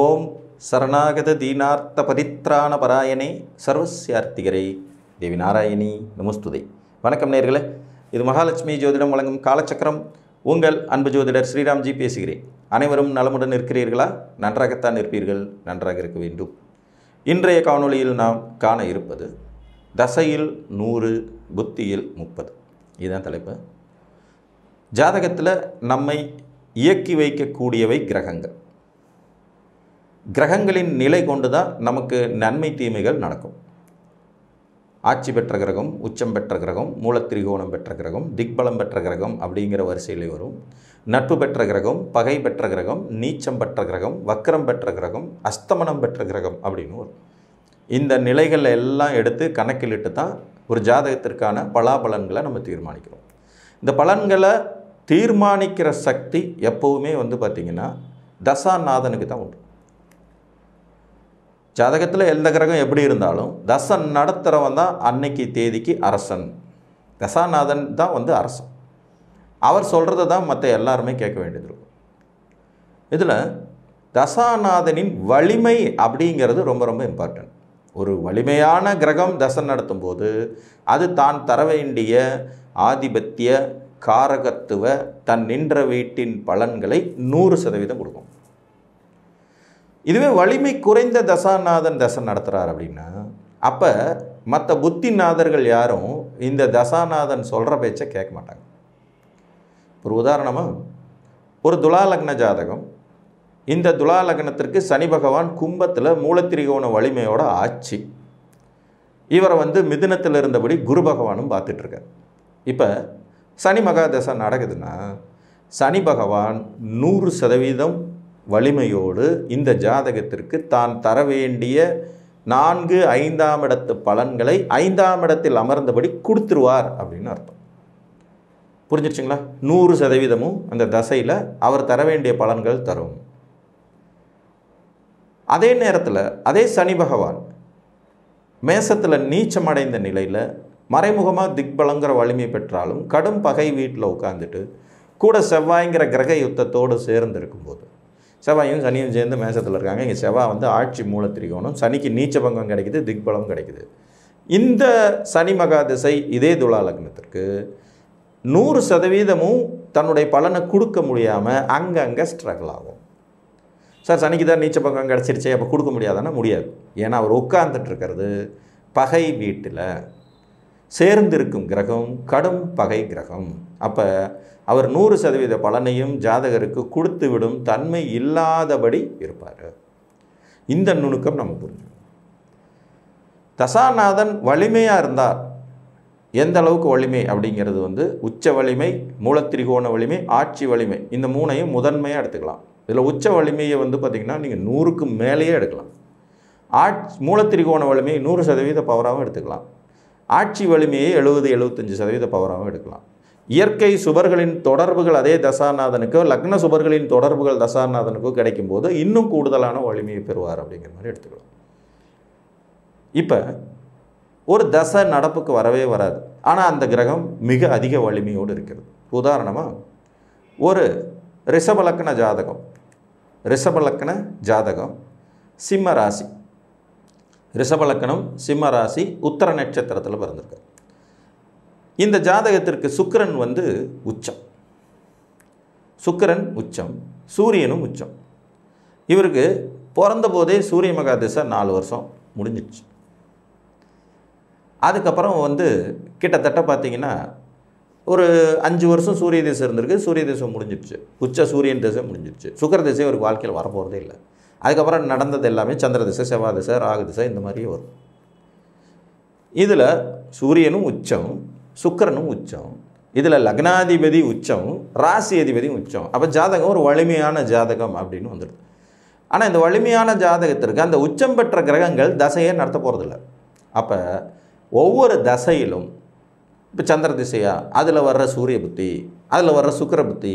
ஓம் சரணாகத தீனார்த்த பதித்ராண பராயணே சர்வஸ்யார்த்திகரே தேவி நாராயணி நமஸ்துதே. வணக்கம் நேயர்களே, இது மகாலட்சுமி ஜோதிடம் வழங்கும் காலச்சக்கரம். உங்கள் அன்பு ஜோதிடர் ஸ்ரீராம்ஜி பேசுகிறேன். அனைவரும் நலமுடன் இருக்கிறீர்களா? நன்றாகத்தான் இருப்பீர்கள், நன்றாக இருக்க வேண்டும். இன்றைய காணொளியில் நாம் காண இருப்பது தசையில் 100 புத்தியில் 30. இதுதான் தலைப்பு. ஜாதகத்தில் நம்மை இயக்கி வைக்கக்கூடியவை கிரகங்கள். கிரகங்களின் நிலை கொண்டு தான் நமக்கு நன்மை தீமைகள் நடக்கும். ஆட்சி பெற்ற கிரகம், உச்சம் பெற்ற கிரகம், மூலத்திரிகோணம் பெற்ற கிரகம், திக்பலம் பெற்ற கிரகம் அப்படிங்கிற வரிசையில் வரும். நட்பு பெற்ற கிரகம், பகை பெற்ற கிரகம், நீச்சம் பெற்ற கிரகம், வக்கரம் பெற்ற கிரகம், அஸ்தமனம் பெற்ற கிரகம் அப்படின்னு வரும். இந்த நிலைகள் எல்லாம் எடுத்து கணக்கிலிட்டு தான் ஒரு ஜாதகத்திற்கான பலாபலன்களை நம்ம தீர்மானிக்கிறோம். இந்த பலன்களை தீர்மானிக்கிற சக்தி எப்போவுமே பார்த்திங்கன்னா தசாநாதனுக்கு தான் உண்டு. ஜாதகத்தில் எந்த கிரகம் எப்படி இருந்தாலும் தசன் நடத்துகிறவன் தான் அன்னைக்கு தேதிக்கு அரசன். தசாநாதன் தான் அரசன். அவர் சொல்கிறத தான் மற்ற எல்லாருமே கேட்க வேண்டியது இருக்கும். இதில் தசாநாதனின் வலிமை அப்படிங்கிறது ரொம்ப ரொம்ப இம்பார்ட்டன்ட். ஒரு வலிமையான கிரகம் தசன் நடத்தும் போது அது தான் தர வேண்டிய ஆதிபத்திய காரகத்துவ தன் நின்ற வீட்டின் பலன்களை 100% கொடுக்கும். இதுவே வலிமை குறைந்த தசாநாதன் தசன் நடத்துகிறார் அப்படின்னா அப்போ மற்ற புத்திநாதர்கள் யாரும் இந்த தசாநாதன் சொல்கிற பேச்சை கேட்க மாட்டாங்க. ஒரு உதாரணமாக, ஒரு துலாலக்ன ஜாதகம். இந்த துலாலக்னத்திற்கு சனி பகவான் கும்பத்தில் மூலத்திரிகோண வலிமையோட ஆட்சி. இவரை மிதுனத்தில் இருந்தபடி குரு பகவானும் பார்த்துட்ருக்கார். இப்போ சனி மகாதசை நடக்குதுன்னா சனி பகவான் 100% வலிமையோடு இந்த ஜாதகத்திற்கு தான் தர வேண்டிய 4, 5ஆம் இடத்து பலன்களை 5ஆம் இடத்தில் அமர்ந்தபடி கொடுத்துருவார் அப்படின்னு அர்த்தம். புரிஞ்சிருச்சுங்களா? 100% அந்த தசையில் அவர் தர வேண்டிய பலன்கள் தரும். அதே நேரத்தில் அதே சனி பகவான் மேசத்தில் நீச்சமடைந்த நிலையில் மறைமுகமாக திக்பலங்கிற வலிமை பெற்றாலும் கடும் பகை வீட்டில் உட்காந்துட்டு கூட செவ்வாய்ங்கிற கிரக யுத்தத்தோடு சேர்ந்து இருக்கும்போது, செவ்வாயும் சனியும் சேர்ந்து மேசத்தில் இருக்காங்க. இங்கே செவ்வாய் ஆட்சி மூலத்திரிகோணம், சனிக்கு நீச்ச பங்கம் கிடைக்குது, திக்பலம் கிடைக்குது. இந்த சனி மகாதிசை இதே துலாலக்னத்திற்கு 100% தன்னுடைய பலனை கொடுக்க முடியாமல் அங்கங்கே ஸ்ட்ரகிள் ஆகும். சார், சனிக்கு தான் நீச்ச பங்கம் கிடச்சிருச்சே, அப்போ கொடுக்க முடியாதானா? முடியாது. ஏன்னா அவர் உட்கார்ந்துட்டுருக்கிறது பகை வீட்டில். சேர்ந்திருக்கும் கிரகம் கடும் பகை கிரகம். அப்போ அவர் 100% பலனையும் ஜாதகருக்கு கொடுத்து விடும் தன்மை இல்லாதபடி இருப்பார். இந்த நுணுக்கம் நம்ம புரிஞ்சுக்கணும். தசாநாதன் வலிமையாக இருந்தால் எந்த அளவுக்கு வலிமை அப்படிங்கிறது உச்ச வலிமை, மூலத்திரிகோண வலிமை, ஆட்சி வலிமை, இந்த 3ஐயும் முதன்மையாக எடுத்துக்கலாம். இதில் உச்ச வலிமையை பார்த்திங்கன்னா நீங்கள் 100க்கு மேலேயே எடுக்கலாம். மூலத்திரிகோண வலிமையை 100% பவராகவும் எடுத்துக்கலாம். ஆட்சி வலிமையை 70-75% பவராகவும் எடுக்கலாம். இயற்கை சுபர்களின் தொடர்புகள் அதே தசாநாதனுக்கோ, லக்ன சுபர்களின் தொடர்புகள் தசாநாதனுக்கோ கிடைக்கும்போது இன்னும் கூடுதலான வலிமையை பெறுவார் அப்படிங்கிற மாதிரி எடுத்துக்கலாம். இப்போ ஒரு தசை நடப்புக்கு வரவே வராது, ஆனால் அந்த கிரகம் மிக அதிக வலிமையோடு இருக்கிறது. உதாரணமாக, ஒரு ரிஷபலக்கண ஜாதகம் சிம்ம ராசி. ரிஷபலக்கணம் சிம்ம ராசி, உத்தர நட்சத்திரத்தில் பிறந்திருக்கார். இந்த ஜாதகத்திற்கு சுக்கிரன் உச்சம். சுக்கிரன் உச்சம், சூரியனும் உச்சம். இவருக்கு பிறந்த போதே சூரிய மகாதிசை 4 வருஷம் முடிஞ்சிடுச்சு. அதுக்கப்புறம் கிட்டத்தட்ட பார்த்திங்கன்னா ஒரு 5 வருஷம் சூரிய திசை இருந்திருக்கு. சூரிய திசை முடிஞ்சிடுச்சு, உச்ச சூரியன் திசை முடிஞ்சிடுச்சு. சுக்கிர திசை ஒரு வாழ்க்கையில் வரப்போகிறதே இல்லை. அதுக்கப்புறம் நடந்தது எல்லாமே சந்திர திசை, செவ்வாய் திசை, ராகு திசை, இந்த மாதிரியே வரும். இதில் சூரியனும் உச்சம், சுக்கிரனும் உச்சம், இதில் லக்னாதிபதி உச்சம், ராசி அதிபதி உச்சம். அப்போ ஜாதகம் ஒரு வலிமையான ஜாதகம் அப்படின்னு வந்துடுது. ஆனால் இந்த வலிமையான ஜாதகத்திற்கு அந்த உச்சம் பெற்ற கிரகங்கள் தசையை நடத்த போகிறதில்ல. அப்போ ஒவ்வொரு தசையிலும் இப்போ சந்திர திசையா, அதில் வர்ற சூரிய புத்தி, அதில் வர்ற சுக்கிர புத்தி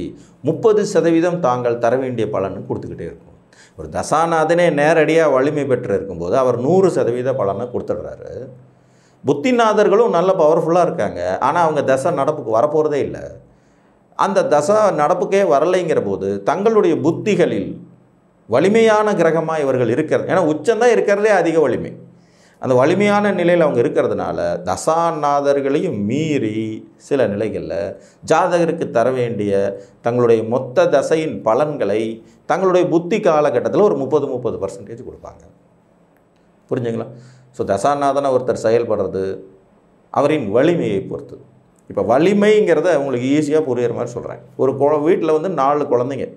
30% தாங்கள் தர வேண்டிய பலன்னு கொடுத்துக்கிட்டே இருக்கும். ஒரு தசாநாதனே நேரடியாக வலிமை பெற்று இருக்கும்போது அவர் 100% பலனை கொடுத்துடுறாரு. புத்திநாதர்களும் நல்ல பவர்ஃபுல்லாக இருக்காங்க, ஆனால் அவங்க தசை நடப்புக்கு வரப்போகிறதே இல்லை. அந்த தசை நடப்புக்கே வரலைங்கிற போது தங்களுடைய புத்திகளில் வலிமையான கிரகமாக இவர்கள் இருக்கிறது. ஏன்னா உச்சம்தான் இருக்கிறதே அதிக வலிமை. அந்த வலிமையான நிலையில் அவங்க இருக்கிறதுனால தசாநாதர்களையும் மீறி சில நிலைகளில் ஜாதகருக்கு தர வேண்டிய தங்களுடைய மொத்த தசையின் பலன்களை தங்களுடைய புத்தி காலகட்டத்தில் ஒரு 30% கொடுப்பாங்க. புரிஞ்சுங்களா? ஸோ தசாநாதனை ஒருத்தர் செயல்படுறது அவரின் வலிமையை பொறுத்து. இப்போ வலிமைங்கிறத உங்களுக்கு ஈஸியாக புரிகிற மாதிரி சொல்கிறேன். ஒரு வீட்டில் வந்து 4 குழந்தைங்க,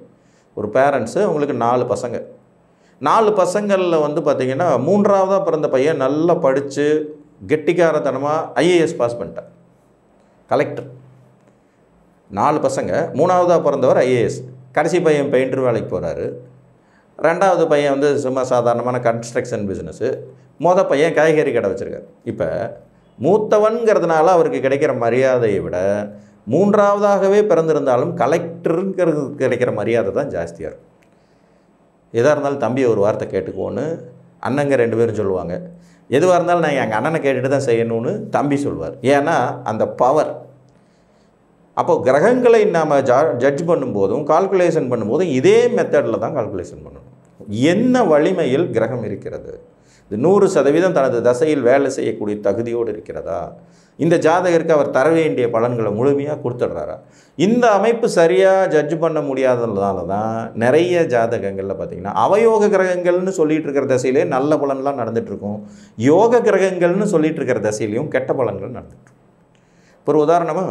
ஒரு பேரண்ட்ஸு, அவங்களுக்கு 4 பசங்க. 4 பசங்களில் வந்து பார்த்திங்கன்னா 3ஆவதாக பிறந்த பையன் நல்லா படித்து கெட்டிக்காரத்தனமாக ஐஏஎஸ் பாஸ் பண்ணிட்டார், கலெக்டர். 4 பசங்க, 3ஆவதாக பிறந்தவர் ஐஏஎஸ். கடைசி பையன் பெயிண்டர் வேலைக்கு போகிறாரு. 2வது பையன் வந்து சும்மா சாதாரணமான கன்ஸ்ட்ரக்ஷன் பிஸ்னஸ்ஸு. பையன் காய்கறி கடை வச்சுருக்கார். இப்போ மூத்தவன்கிறதுனால அவருக்கு கிடைக்கிற மரியாதையை விட 3ஆவதாகவே பிறந்திருந்தாலும் கலெக்டருங்கிறது கிடைக்கிற மரியாதை தான் ஜாஸ்தியாக இருக்கும். எதாக இருந்தாலும் தம்பி ஒரு வார்த்தை கேட்டுக்கோன்னு அண்ணங்க 2 பேரும் சொல்லுவாங்க. எதுவாக இருந்தாலும் நான் எங்கள் அண்ணனை கேட்டுட்டு தான் செய்யணும்னு தம்பி சொல்வார். ஏன்னா அந்த பவர். அப்போது கிரகங்களை நாம் ஜட்ஜ் பண்ணும்போதும் கால்குலேஷன் பண்ணும்போதும் இதே மெத்தடில் தான் கால்குலேஷன் பண்ணணும். என்ன வலிமையில் கிரகம் இருக்கிறது, இது 100% தனது தசையில் வேலை செய்யக்கூடிய தகுதியோடு இருக்கிறதா, இந்த ஜாதகருக்கு அவர் தர வேண்டிய பலன்களை முழுமையாக கொடுத்துட்றாரா, இந்த அமைப்பு சரியாக ஜட்ஜ் பண்ண முடியாததுனால தான் நிறைய ஜாதகங்களில் பார்த்திங்கன்னா அவயோக கிரகங்கள்னு சொல்லிகிட்டு இருக்கிற தசையிலே நல்ல பலன்லாம் நடந்துகிட்ருக்கும், யோக கிரகங்கள்னு சொல்லிகிட்டு இருக்கிற தசையிலையும் கெட்ட பலன்கள் நடந்துகிட்ருக்கும். இப்போ ஒரு உதாரணமாக,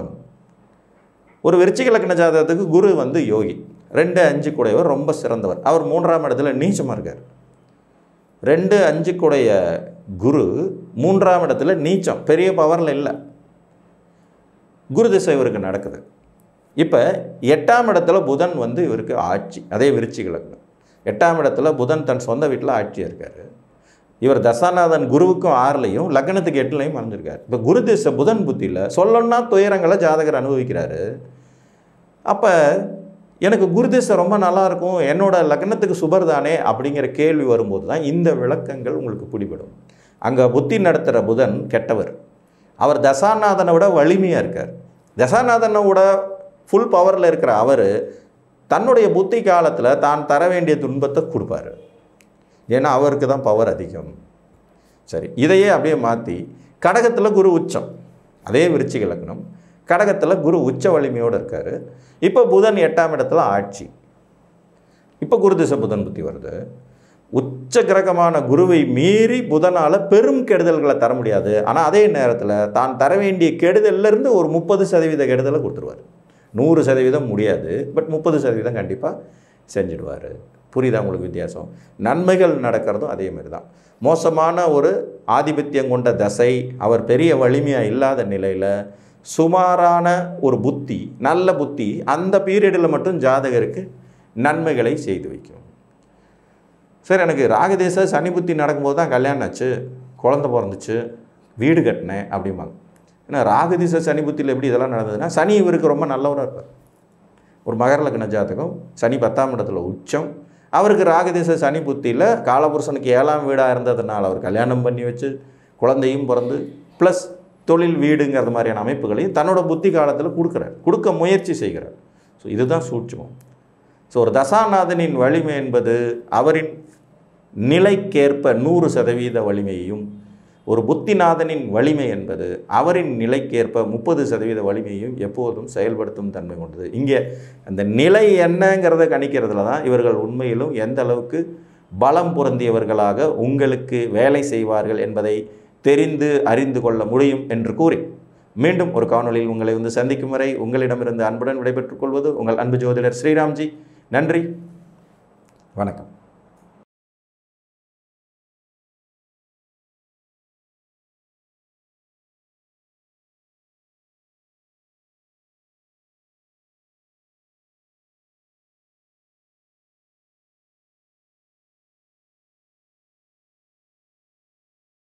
ஒரு விருச்சிக லக்ன ஜாதகத்துக்கு குரு வந்து யோகி, 2-5 கூடையவர், ரொம்ப சிறந்தவர். அவர் 3ஆம் இடத்துல நீச்சமாக இருக்கார். 2-5 கூடைய குரு 3ஆம் இடத்துல நீச்சம், பெரிய பவரில் இல்லை. குரு திசை இவருக்கு நடக்குது. இப்போ 8ஆம் இடத்துல புதன் வந்து இவருக்கு ஆட்சி, அதே விருச்சிக லக்னம். 8ஆம் இடத்துல புதன் தன் சொந்த வீட்டில் ஆட்சியாக இருக்கார். இவர் தசாநாதன் குருவுக்கும் 6லையும் லக்னத்துக்கு 8லையும் மறைஞ்சிருக்கார். இப்போ குரு திசை புதன் புத்தியில் சொல்லணும்னா துயரங்களை ஜாதகர் அனுபவிக்கிறாரு. அப்போ எனக்கு குரு திசை ரொம்ப நல்லாயிருக்கும், என்னோடய லக்னத்துக்கு சுபர் தானே அப்படிங்கிற கேள்வி வரும்போது தான் இந்த விளக்கங்கள் உங்களுக்கு பிடிபடும். அங்கே புத்தி நடத்துகிற புதன் கெட்டவர், அவர் தசாநாதனை விட வலிமையாக இருக்கார். தசாநாதனை விட ஃபுல் பவரில் இருக்கிற அவர் தன்னுடைய புத்தி காலத்தில் தான் தர வேண்டிய துன்பத்தை கொடுப்பார். ஏன்னா அவருக்கு தான் பவர் அதிகம். சரி, இதையே அப்படியே மாற்றி கடகத்தில் குரு உச்சம், அதே விருச்சிக லக்னம், கடகத்தில் குரு உச்ச வலிமையோடு இருக்கார். இப்போ புதன் 8ஆம் இடத்துல ஆட்சி. இப்போ குரு திசை புதன் புத்தி வருது. உச்ச கிரகமான குருவை மீறி புதனால் பெரும் கெடுதல்களை தர முடியாது. ஆனால் அதே நேரத்தில் தான் தர வேண்டிய கெடுதலிருந்து ஒரு 30% கெடுதலை கொடுத்துருவார். 100% முடியாது, பட் 30% கண்டிப்பாக செஞ்சிடுவார். புரியுதா உங்களுக்கு வித்தியாசம்? நன்மைகள் நடக்கிறதும் அதே மாதிரி தான். மோசமான ஒரு ஆதிபத்தியம் கொண்ட தசை, அவர் பெரிய வலிமையாக இல்லாத நிலையில் சுமாரான ஒரு புத்தி, நல்ல புத்தி அந்த பீரியடில் மட்டும் ஜாதகருக்கு நன்மைகளை செய்து வைக்கும். சரி, எனக்கு ராகதேச சனி புத்தி நடக்கும்போது தான் கல்யாணம் ஆச்சு, குழந்தை பிறந்துச்சு, வீடு கட்டினேன் அப்படிம்பாங்க. ஏன்னா ராகதேச சனி புத்தியில் எப்படி இதெல்லாம் நடந்ததுன்னா, சனி இவருக்கு ரொம்ப நல்லவராக இருப்பார். ஒரு மகர லக்ன ஜாதகம், சனி 10ஆம் இடத்துல உச்சம், அவருக்கு ராகதேச சனி புத்தியில் காலபுருஷனுக்கு 7ஆம் வீடாக இருந்ததுனால அவர் கல்யாணம் பண்ணி வச்சு குழந்தையும் பிறந்து ப்ளஸ் தொழில் வீடுங்கிறது மாதிரியான அமைப்புகளையும் தன்னோட புத்தி காலத்தில் கொடுக்க முயற்சி செய்கிறார். ஸோ இதுதான் சூட்சுமம். ஸோ ஒரு தசாநாதனின் வலிமை என்பது அவரின் நிலைக்கேற்ப 100% வலிமையையும், ஒரு புத்திநாதனின் வலிமை என்பது அவரின் நிலைக்கேற்ப 30% வலிமையையும் எப்போதும் செயல்படுத்தும் தன்மை கொண்டது. இங்கே அந்த நிலை என்னங்கிறத கணிக்கிறதுல தான் இவர்கள் உண்மையிலும் எந்த அளவுக்கு பலம் பொருந்தியவர்களாக உங்களுக்கு வேலை செய்வார்கள் என்பதை தெரிந்து அறிந்து கொள்ள முடியும் என்று கூறி, மீண்டும் ஒரு காணொளியில் உங்களை வந்து சந்திக்கும் வரை உங்களிடமிருந்து அன்புடன் விடைபெற்றுக் கொள்வது உங்கள் அன்பு ஜோதிடர் ஸ்ரீராம்ஜி. நன்றி, வணக்கம்.